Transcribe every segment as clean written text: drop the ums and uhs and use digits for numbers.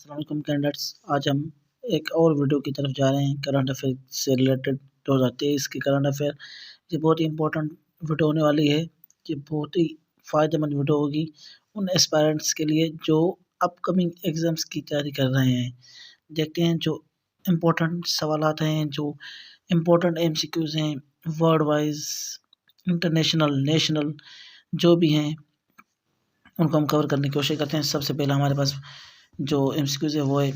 अस्सलाम वालेकुम कैंडिडेट्स। आज हम एक और वीडियो की तरफ जा रहे हैं करंट अफेयर से रिलेटेड 2023 के करंट अफेयर। ये बहुत ही इंपॉर्टेंट वीडियो होने वाली है। ये बहुत ही फ़ायदेमंद वीडियो होगी उन एस्पायरेंट्स के लिए जो अपकमिंग एग्ज़ाम्स की तैयारी कर रहे हैं। देखते हैं जो इम्पोर्टेंट सवालात हैं, जो इम्पोर्टेंट एमसीक्यूज़ हैं, वर्ड वाइज, इंटरनेशनल, नेशनल जो भी हैं उनको हम कवर करने की कोशिश करते हैं। सबसे पहला हमारे पास जो एमसीक्यूज़ है वो है,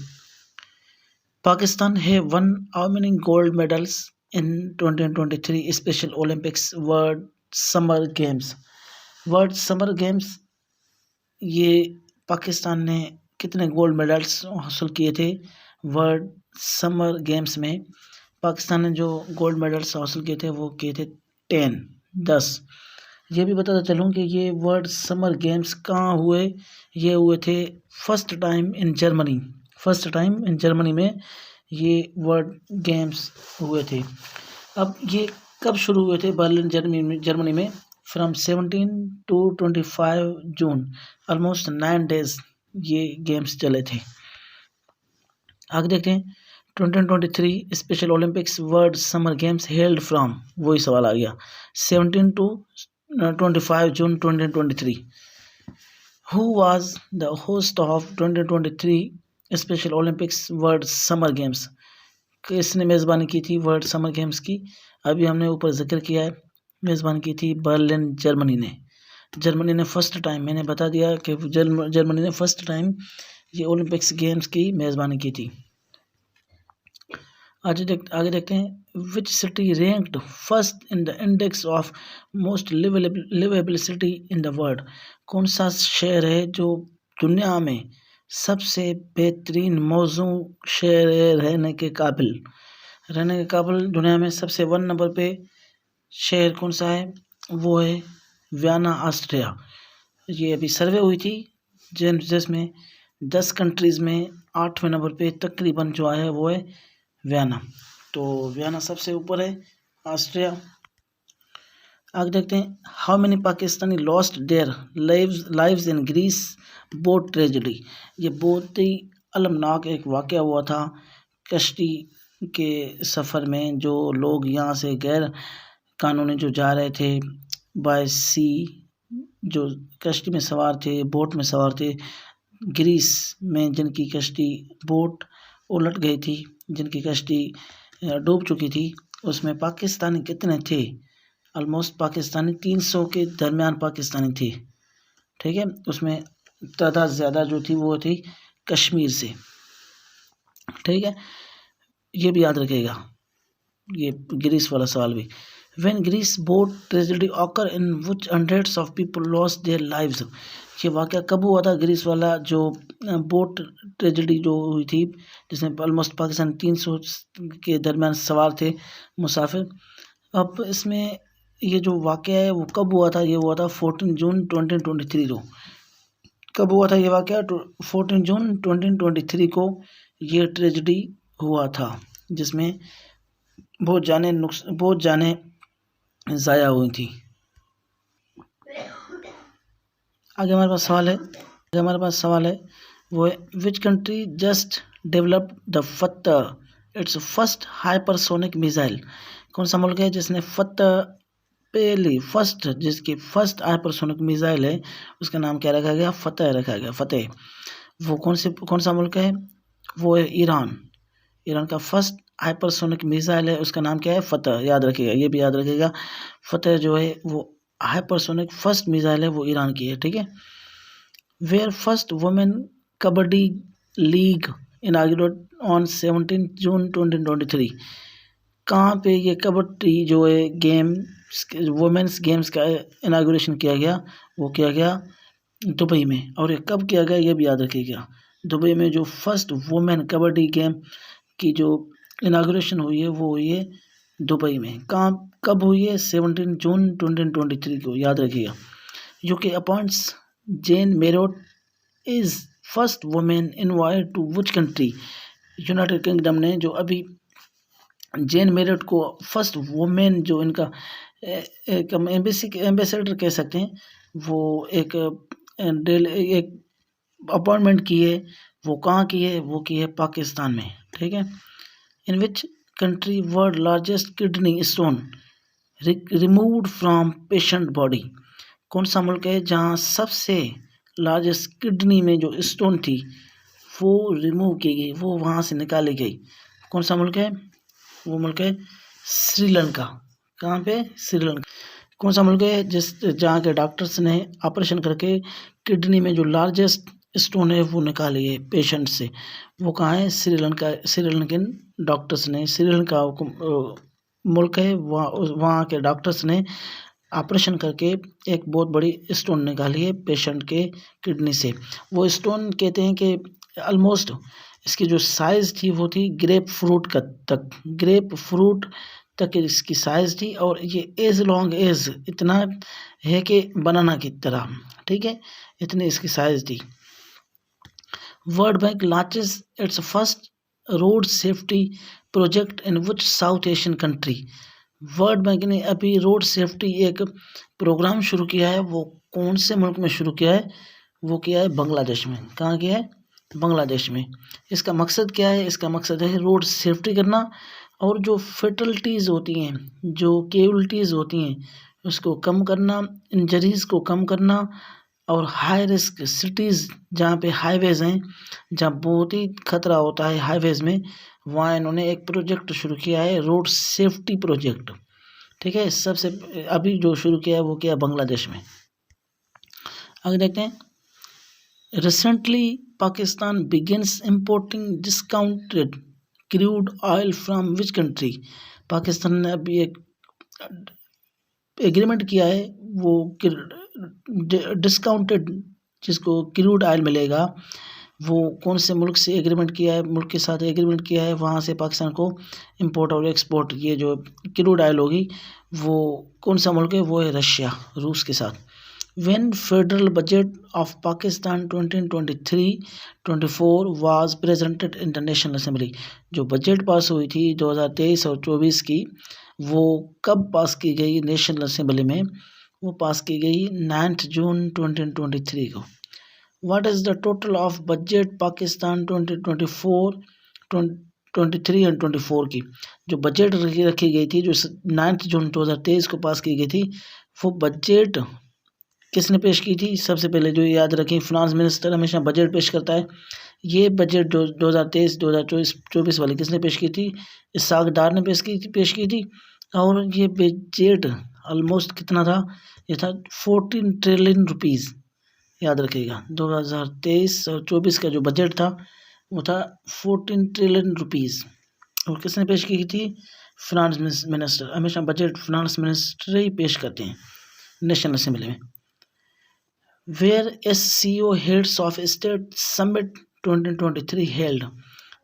पाकिस्तान है one how many gold medals in 2023 special Olympics world summer games. World summer games ये पाकिस्तान ने कितने गोल्ड मेडल्स हासिल किए थे? वर्ल्ड समर गेम्स में पाकिस्तान ने जो गोल्ड मेडल्स हासिल किए थे वो किए थे 10। ये भी बताता चलूँ कि ये वर्ल्ड समर गेम्स कहाँ हुए। ये हुए थे फर्स्ट टाइम इन जर्मनी में ये वर्ल्ड गेम्स हुए थे। अब ये कब शुरू हुए थे? बर्लिन जर्मनी में from 17 to 25 June, almost 9 days ये गेम्स चले थे। आगे देखते हैं 2023 special Olympics world summer games held from, वही सवाल आ गया, 17 to 25 June 2023। Who was the host of 2023 special Olympics world summer games? किसने मेज़बानी की थी वर्ल्ड समर गेम्स की? अभी हमने ऊपर जिक्र किया है, मेज़बानी की थी बर्लिन जर्मनी ने। जर्मनी ने फर्स्ट टाइम, मैंने बता दिया कि जर्मनी ने फर्स्ट टाइम ये ओलंपिक्स गेम्स की मेज़बानी की थी। आगे देखते हैं, which city ranked first in the index of most liveable city in the world? कौन सा शहर है जो दुनिया में सबसे बेहतरीन मौजू शहर है रहने के काबिल? दुनिया में सबसे 1 नंबर पे शहर कौन सा है? वो है वियना, ऑस्ट्रिया। ये अभी सर्वे हुई थी जिसमें 10 कंट्रीज़ में 8वें नंबर पे तकरीबन जो आया है वो है वियना। तो वियना सबसे ऊपर है, ऑस्ट्रिया। आगे देखते हैं, how many Pakistani lost their lives in Greece boat tragedy? ये बहुत ही अलमनाक एक वाक़या हुआ था कश्ती के सफ़र में। जो लोग यहाँ से गैर कानूनी जो जा रहे थे बाय सी, जो कश्ती में सवार थे, बोट में सवार थे, ग्रीस में जिनकी कश्ती बोट उलट गई थी, जिनकी कश्ती डूब चुकी थी, उसमें पाकिस्तानी कितने थे? ऑलमोस्ट पाकिस्तानी 300 के दरमियान पाकिस्तानी थे। ठीक है, उसमें तादाद ज़्यादा जो थी वो थी कश्मीर से। ठीक है, ये भी याद रखिएगा, ये ग्रीस वाला सवाल भी। When Greece boat tragedy occur in which hundreds of people lost their lives? ये वाक़या कब हुआ था? ग्रीस वाला जो बोट ट्रेजेडी जो हुई थी जिसमें ऑलमोस्ट पाकिस्तान 300 के दरमियान सवार थे मुसाफिर। अब इसमें ये जो वाक़या है वो कब हुआ था? ये हुआ था 14 जून 2023 को। कब हुआ था ये वाक़या? 14 जून 2023 को ये ट्रेजेडी हुआ था जिसमें बहुत जाने ज़ाया हुई थी। आगे हमारे पास सवाल है वो है, which country just developed the Fattah its first hypersonic missile? कौन सा मुल्क है जिसने जिसकी फर्स्ट हाइपरसोनिक मिसाइल है उसका नाम क्या रखा गया? फतेह। वो कौन सा मुल्क है? वो है ईरान का फर्स्ट हाइपरसोनिक मिसाइल है, उसका नाम क्या है? फतेह। याद रखिएगा, ये भी याद रखिएगा, फतेह जो है वो हाइपरसोनिक फर्स्ट मिसाइल है, वो ईरान की है। ठीक है, where first women kabaddi league inaugurated on 17 June 2023? कहाँ पे ये कबड्डी जो है वुमेन्स गेम्स का इनॉग्रेशन किया गया? वो किया गया दुबई में। और ये कब किया गया ये भी याद रखिएगा, दुबई में जो फर्स्ट वुमेन कबड्डी गेम की जो इनाग्रेशन हुई है वो हुई है दुबई में। कब हुई है? 17 जून 2023 को, याद रखिएगा। UK appoints Jane Marriott is first women invited to which country? United Kingdom ने जो अभी जेन मेरोट को फर्स्ट वुमेन जो इनका एक एम्बेसडर कह सकते हैं, वो एक अपॉइंटमेंट की है वो कहाँ की है? वो की है पाकिस्तान में, ठीक है। In which country world largest kidney stone removed from patient body? कौन सा मुल्क है जहाँ सबसे लार्जेस्ट किडनी में जो स्टोन थी वो रिमूव की गई, वो वहाँ से निकाली गई? कौन सा मुल्क है? वो मुल्क है श्रीलंका। कहाँ पे? श्रीलंका। कौन सा मुल्क है जहाँ के डॉक्टर्स ने ऑपरेशन करके किडनी में जो लार्जेस्ट स्टोन है वो निकाली है पेशेंट से? वो कहाँ है? श्रीलंका। श्रीलंकन डॉक्टर्स ने, श्रीलंका मुल्क है, वहाँ के डॉक्टर्स ने ऑपरेशन करके एक बहुत बड़ी स्टोन निकाली है पेशेंट के किडनी से। वो स्टोन कहते हैं कि ऑलमोस्ट इसकी जो साइज़ थी वो थी ग्रेप फ्रूट तक इसकी साइज़ थी, और ये एज लॉन्ग एज इतना है कि बनाना की तरह, ठीक है, इतनी इसकी साइज़ थी। World bank launches it's first road safety project in which south Asian country? World bank ने अभी रोड सेफ्टी एक प्रोग्राम शुरू किया है, वो कौन से मुल्क में शुरू किया है? वो किया है बांग्लादेश में। कहाँ किया है? बांग्लादेश में। इसका मकसद क्या है? इसका मकसद है रोड सेफ्टी करना, और जो फेटलिटीज़ होती हैं, जो कैजुअल्टीज़ होती हैं, उसको कम करना, इंजरीज़ को कम करना, और हाई रिस्क सिटीज़ जहाँ पे हाईवेज़ हैं, जहाँ बहुत ही खतरा होता है हाईवेज़ में, वहाँ इन्होंने एक प्रोजेक्ट शुरू किया है, रोड सेफ्टी प्रोजेक्ट, ठीक है। सबसे अभी जो शुरू किया है वो किया बांग्लादेश में। आगे देखते हैं। Recently Pakistan begins importing discounted crude oil from which country? Pakistan ने अभी एक एग्रीमेंट किया है, वो डिस्काउंटेड जिसको क्रूड ऑयल मिलेगा, वो कौन से मुल्क से एग्रीमेंट किया है? मुल्क के साथ एग्रीमेंट किया है, वहाँ से पाकिस्तान को इंपोर्ट और एक्सपोर्ट ये जो क्रूड ऑयल होगी वो कौन सा मुल्क है? वो है रशिया, रूस के साथ। When federal budget of Pakistan 2023-24 was presented in the National Assembly? जो बजट पास हुई थी 2023 और 24 की, वो कब पास की गई नेशनल असेंबली में? वो पास की गई 9 जून 2023 को। What is the total of budget Pakistan 2024, 23 और 24 की? जो बजट रखी गई थी, जो 9 जून 2023 को पास की गई थी, वो बजट किसने पेश की थी? सबसे पहले जो याद रखें, फिनांस मिनिस्टर हमेशा बजट पेश करता है। ये बजट जो 2023, 2024 वाली किसने पेश की थी? इसहाक डार ने पेश की थी। और ये बजट ऑलमोस्ट कितना था? ये था 14 ट्रिलियन रुपीज़। याद रखिएगा, 2023 और 24 का जो बजट था वो था 14 ट्रिलियन रुपीज़। और किसने पेश की थी? Finance minister. हमेशा बजट फिनांस मिनिस्टर ही पेश करते हैं नेशनल असेंबली में। Where SCO Heads of State Summit 2023 held?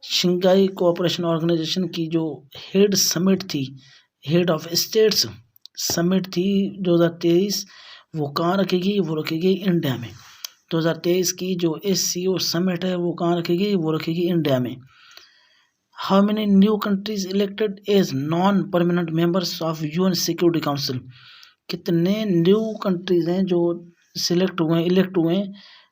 Shanghai cooperation organisation की जो हेड समिट थी, हेड ऑफ स्टेट्स समिट थी 2023, वो कहाँ रखेगी? वो रखेगी इंडिया में। 2023 की जो SCO समिट है वो कहाँ रखेगी? वो रखेगी इंडिया में। How many new countries elected as non-permanent members of UN Security Council? कितने न्यू कंट्रीज हैं जो इलेक्ट हुए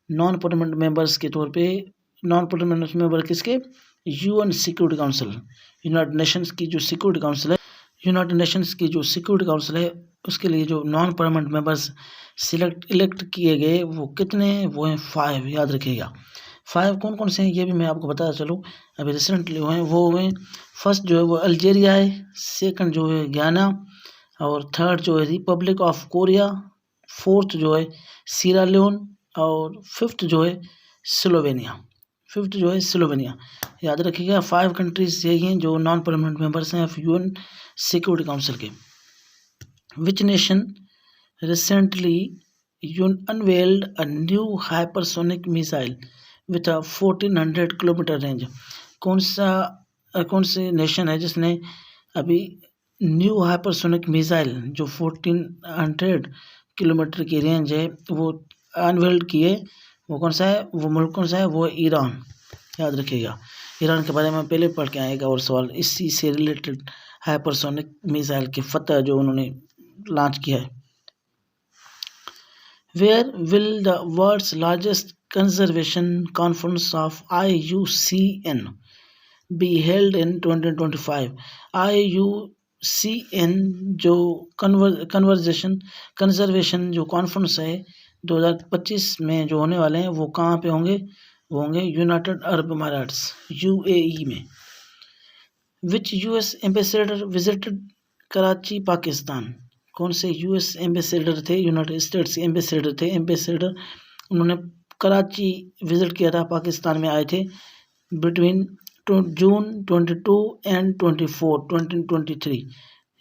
नॉन परमानेंट मेंबर्स के तौर पे? नॉन परमानेंट मेंबर किसके? UN security council, United Nations की जो सिक्योरिटी काउंसिल है, यूनाइटेड नेशंस की जो सिक्योरिटी काउंसिल है, उसके लिए जो नॉन परमानेंट मेंबर्स इलेक्ट किए गए वो कितने हैं? वो हैं 5। याद रखिएगा 5 कौन कौन से हैं ये भी मैं आपको बताता चलूँ। अभी रिसेंटली हुए हैं, वो हुए फर्स्ट जो है वो अल्जेरिया है, सेकंड जो है घाना, और थर्ड जो है रिपब्लिक ऑफ कोरिया, फोर्थ जो है सीरा लियोन, और फिफ्थ जो है स्लोवेनिया। याद रखिएगा 5 कंट्रीज यही हैं जो नॉन परमानेंट मेंबर्स हैं ऑफ यूएन सिक्योरिटी काउंसिल के। Which nation recently unveiled a new hypersonic missile with a 1400 kilometre range? कौन से नेशन है जिसने अभी न्यू हाइपरसोनिक मिसाइल जो 1400 किलोमीटर की रेंज है वो अनवेल्ड किए? वो कौन सा है? वो मुल्क कौन सा है? वो ईरान। याद रखिएगा, ईरान के बारे में पहले पढ़ के आएगा और सवाल इसी से रिलेटेड, हाइपरसोनिक मिसाइल के फतह जो उन्होंने लॉन्च किया है। Where will the world's largest conservation conference of IUCN be held in 2025? IUCN जो कंजर्वेशन जो कॉन्फ्रेंस है 2025 में जो होने वाले हैं वो कहाँ पे होंगे? वो होंगे यूनाइटेड अरब अमीरात्स UAE में। विच US ambassador visited Karachi Pakistan? कौन से US एम्बेसडर थे? यूनाइटेड स्टेट्स के एम्बेसडर थे। एम्बेसडर उन्होंने कराची विजिट किया था, पाकिस्तान में आए थे बिटवीन जून 22 एंड 24 2023।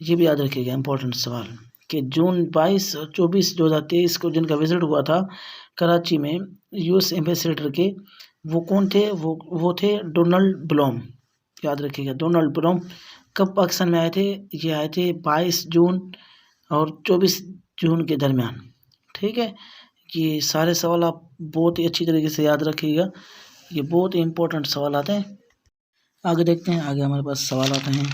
ये भी याद रखिएगा, इंपॉर्टेंट सवाल कि जून 22 और 24 2023 को जिनका विजिट हुआ था कराची में US एम्बेसडर के, वो कौन थे? वो थे डोनाल्ड ब्लूम। याद रखिएगा, डोनाल्ड ब्लूम कब पाकिस्तान में आए थे? ये आए थे 22 जून और 24 जून के दरमियान। ठीक है, ये सारे सवाल आप बहुत ही अच्छी तरीके से याद रखिएगा, ये बहुत ही इंपॉर्टेंट सवाल आते हैं। आगे देखते हैं, आगे हमारे पास सवाल आते हैं,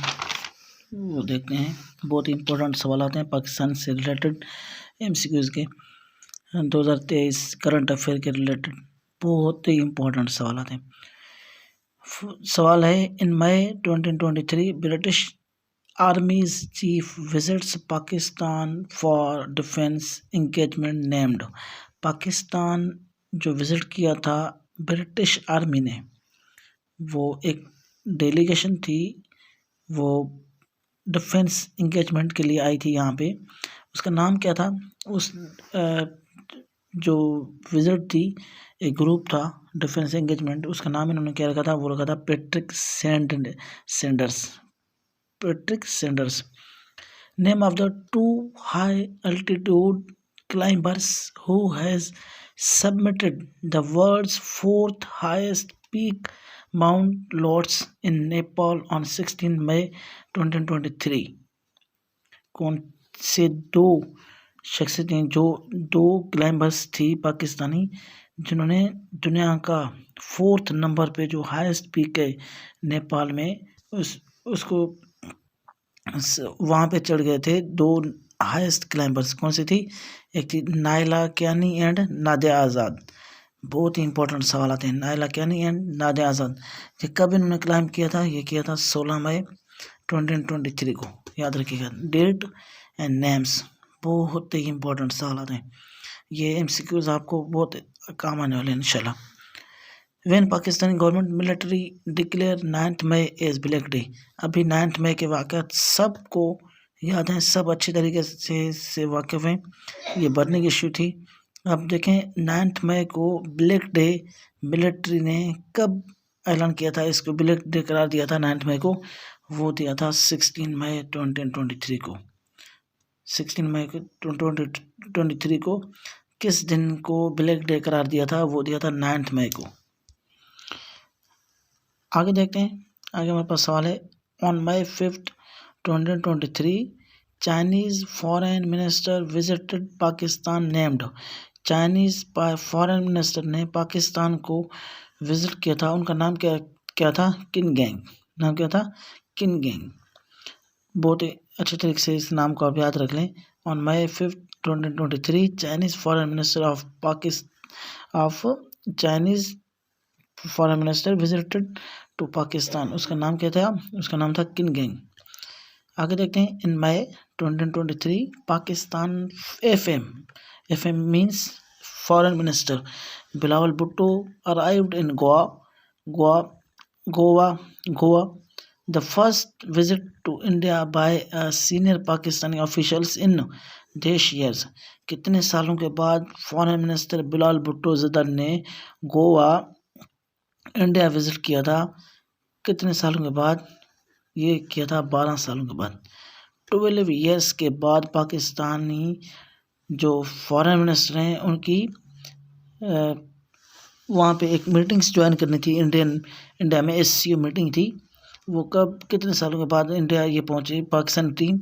वो देखते हैं। बहुत ही इंपॉर्टेंट सवाल आते हैं पाकिस्तान से रिलेटेड, MCQs के 2023 करंट अफेयर के रिलेटेड बहुत ही इंपॉर्टेंट सवाल आते हैं। सवाल है, इन May 2023 British आर्मीज chief visits Pakistan for defence engagement named. Pakistan जो विजिट किया था ब्रिटिश आर्मी ने, वो एक डेलीगेशन थी, वो डिफेंस इंगेजमेंट के लिए आई थी यहाँ पे। उसका नाम क्या था? उस जो विजिट थी, एक ग्रुप था डिफेंस एंगेजमेंट, उसका नाम इन्होंने क्या रखा था? वो रखा था Patrick Sanders. Patrick Sanders. Name of the 2 high altitude climbers who has submitted the world's 4th highest peak, Mount Lotse in Nepal on 16 May 2023। कौन से 2 शख्सियतें, जो 2 क्लाइंबर्स थी पाकिस्तानी, जिन्होंने दुनिया का 4th नंबर पे जो हाईएस्ट पीक है नेपाल में, उसको वहाँ पे चढ़ गए थे 2 हाईएस्ट क्लाइंबर्स। कौन सी थी? एक थी नायला कियानी एंड नादिया आज़ाद। बहुत ही इंपॉर्टेंट सवाल आते हैं। नायला कियानी एंड नादिया आज़ाद, ये कब इन्होंने क्लाइंब किया था? ये किया था 16 मई 2023 को। याद रखिएगा, डेट एंड नेम्स बहुत ही इंपॉर्टेंट सवाल आते हैं। ये MCQs आपको बहुत काम आने वाले हैं इंशाल्लाह। When Pakistani government military declare 9 May as black day. अभी 9 मई के वाक़यात सबको याद हैं, सब अच्छी तरीके से वाकिफ़ हैं। ये बर्निंग इशू थी। अब देखें 9 मई को ब्लैक डे मिलिट्री ने कब ऐलान किया था? इसको ब्लैक डे करार दिया था 9 मई को, वो दिया था 16 मई 2023 को। 16 मई को 2023 को किस दिन को ब्लैक डे करार दिया था? वो दिया था 9 मई को। आगे देखते हैं, आगे हमारे पास सवाल है, on May 5, 2023 Chinese foreign minister visited Pakistan named. Chinese foreign minister ने पाकिस्तान को विजिट किया था, उनका नाम क्या था? किन गैंग। नाम क्या था? किन गैंग। बहुत ही अच्छे तरीके से इस नाम को आप याद रख लें। On May 5, 2023 Chinese foreign minister Chinese foreign minister visited to Pakistan. उसका नाम क्या था? उसका नाम था किन गैंग। आगे देखते हैं, in May 2023 Pakistan FM means foreign minister Bilawal Bhutto arrived in Goa the first visit to India by senior Pakistani officials in देश ईयर्स। कितने सालों के बाद फॉरेन मिनिस्टर बिलावल भुट्टो ज़फर ने गोवा इंडिया विजिट किया था? कितने सालों के बाद? ये किया था 12 सालों के बाद। 12 ईयर्स के बाद पाकिस्तानी जो फॉरेन मिनिस्टर हैं, उनकी वहाँ पे एक मीटिंग्स ज्वाइन करनी थी इंडिया में, SCO मीटिंग थी। वो कब, कितने सालों के बाद इंडिया ये पहुँची पाकिस्तानी टीम?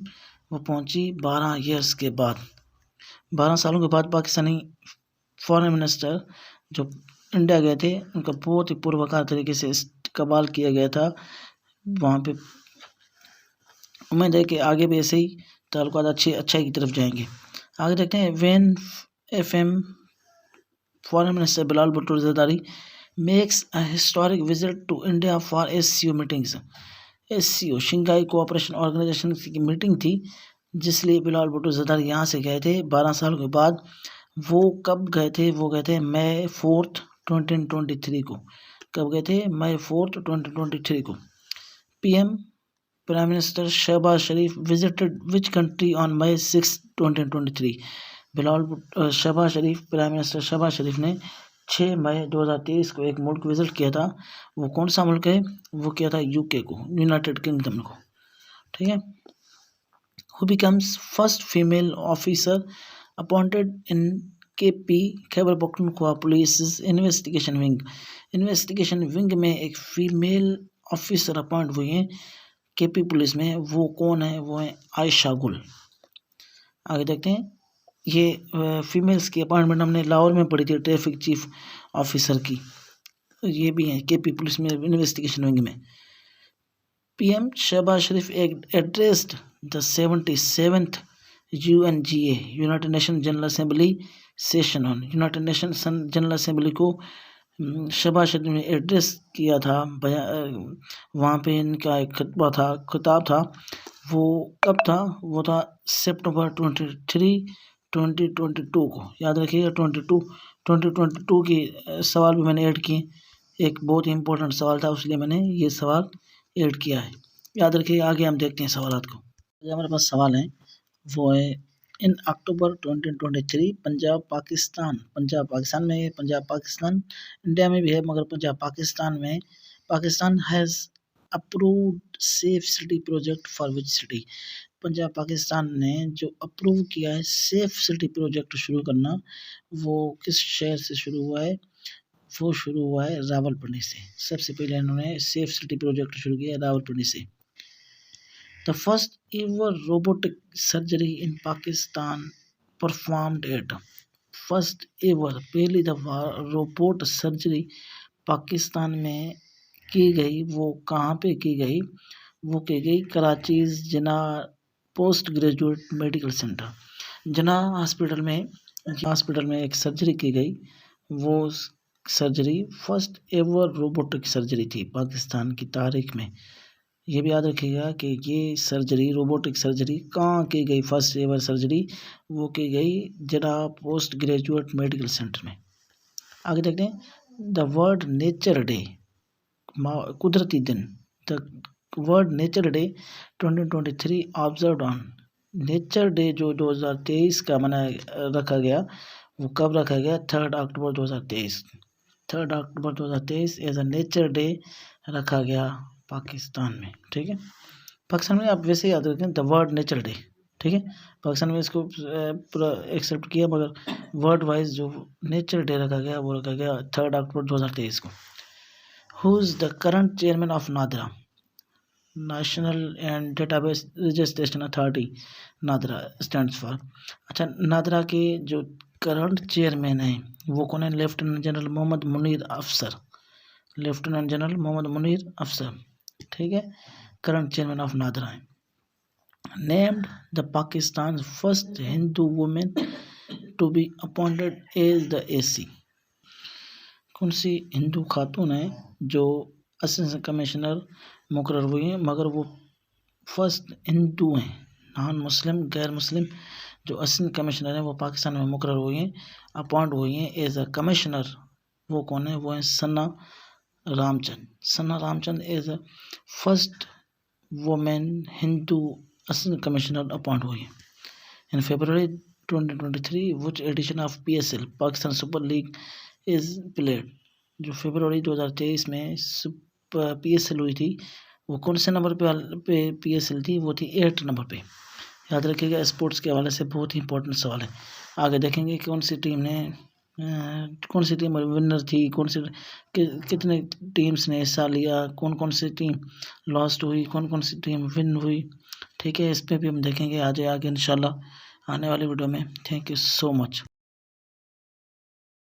वो पहुँची 12 ईयर्स के बाद। 12 सालों के बाद पाकिस्तानी फॉरेन मिनिस्टर जो इंडिया गए थे, उनका बहुत ही पूर्वाकार तरीके से इस्तकबाल किया गया था वहाँ पे। उम्मीद है कि आगे भी ऐसे ही ताल्लुकात अच्छाई की तरफ जाएंगे। आगे देखते हैं, when FM foreign minister Bilal Bhutto Zardari makes a historic visit to India for SCO meetings. SCO Shanghai cooperation organisation की मीटिंग थी, जिसलिए बिलाल भुट्टो जरदारी यहाँ से गए थे 12 साल के बाद। वो कब गए थे? वो गए थे मई 4, 2023 को। कब गए थे? मई 4, 2023 को। PM Prime Minister Shehbaz Sharif visited which country on May 6, 2023? Shahbaz Sharif, prime minister Shahbaz Sharif ने 6 मई 2023 को एक मुल्क विजिट किया था। वो कौन सा मुल्क है? वो किया था UK को, यूनाइटेड किंगडम को। ठीक है। Who becomes first female officer appointed in KP Khyber Pakhtunkhwa police investigation wing. Investigation wing में एक फीमेल ऑफिसर अपॉइंट हुई हैं KP पुलिस में। वो कौन है? वो है आयशा गुल। आगे देखते हैं। ये फीमेल्स की अपॉइंटमेंट हमने लाहौर में पढ़ी थी, ट्रैफिक चीफ ऑफिसर की। ये भी है KP पुलिस में इन्वेस्टिगेशन विंग में। PM Shahbaz Sharif addressed the 77th UNGA United Nation General Assembly session on. United Nation General Assembly को शहबाज शरीफ ने एड्रेस किया था, वहाँ पे इनका एक खिताब था। वो कब था? वो था सितंबर 23, 2022 को। याद रखिएगा 2022 की सवाल भी मैंने ऐड किए। एक बहुत ही इंपॉर्टेंट सवाल था, इसलिए मैंने ये सवाल ऐड किया है। याद रखिएगा। आगे हम देखते हैं सवालात को। हमारे पास सवाल है, वो है इन अक्टूबर 2023 पंजाब पाकिस्तान में है, पंजाब पाकिस्तान इंडिया में भी है, मगर Punjab Pakistan has approved safe city project for which city? Punjab Pakistan ने जो अप्रूव किया है सेफ सिटी प्रोजेक्ट शुरू करना, वो किस शहर से शुरू हुआ है? वो शुरू हुआ है रावलपिंडी से। सबसे पहले इन्होंने सेफ सिटी प्रोजेक्ट शुरू किया रावलपिंडी से। The first ever robotic surgery in Pakistan performed eight. First ever, पहली दफ़ा रोबोट सर्जरी पाकिस्तान में की गई, वो कहाँ पे की गई? वो की गई कराची जिना पोस्ट ग्रेजुएट मेडिकल सेंटर। जिना हॉस्पिटल में एक सर्जरी की गई। वो surgery first ever robotic surgery थी पाकिस्तान की तारीख में। ये भी याद रखिएगा कि ये सर्जरी, रोबोटिक सर्जरी कहाँ की गई? फर्स्ट एवर सर्जरी वो की गई जिना पोस्ट ग्रेजुएट मेडिकल सेंटर में। आगे देखते हैं। द वर्ड नेचर डे, कुदरती दिन। The word nature day 2023 observe on. Nature day जो 2023 का रखा गया, वो कब रखा गया? 3 अक्टूबर 2023। 3 अक्टूबर 2023 एज अ नेचर डे रखा गया पाकिस्तान में। ठीक है। पाकिस्तान में आप वैसे याद रखें द वर्ड नेचर डे। ठीक है। पाकिस्तान में इसको पूरा एक्सेप्ट किया, मगर वर्ड वाइज जो नेचर डे रखा गया वो रखा गया 3 अक्टूबर 2023 को। Who is the current chairman of NADRA? National and database registration authority NADRA stands for. अच्छा, नादरा के जो करंट चेयरमैन हैं वो कौन है? लेफ्टिनेंट जनरल मोहम्मद मुनीर अफसर। लेफ्टिनेंट जनरल मोहम्मद मुनीर अफसर। ठीक है। करंट चेयरमैन ऑफ नादरा है। Named the Pakistan first Hindu women to be appointed as the AC। कौन सी हिंदू खातून है जो असिस्टेंट कमिश्नर मुकर्रर हुई हैं, मगर वो फर्स्ट हिंदू हैं, नॉन मुस्लिम, गैर मुस्लिम जो असिस्टेंट कमिश्नर हैं वो पाकिस्तान में मुकर्रर हुई हैं, अपॉइंट हुई हैं एज अ कमिश्नर। वो कौन है? वो है Sana Ramchand as a first women Hindu assistant commissioner appoint हुई है। इन February 2023 which edition of PSL Pakistan super league is played? जो फरवरी 2023 में PSL हुई थी, वो कौन से नंबर पे PSL थी? वो थी 8 नंबर पे। याद रखिएगा, स्पोर्ट्स के हवाले से बहुत ही इंपॉर्टेंट सवाल है। आगे देखेंगे कौन सी टीम विनर थी, कितने टीम्स ने हिस्सा लिया, कौन सी टीम लॉस्ट हुई, कौन सी टीम विन हुई। ठीक है, इस पे भी हम देखेंगे आगे इंशाल्लाह आने वाली वीडियो में। Thank you so much.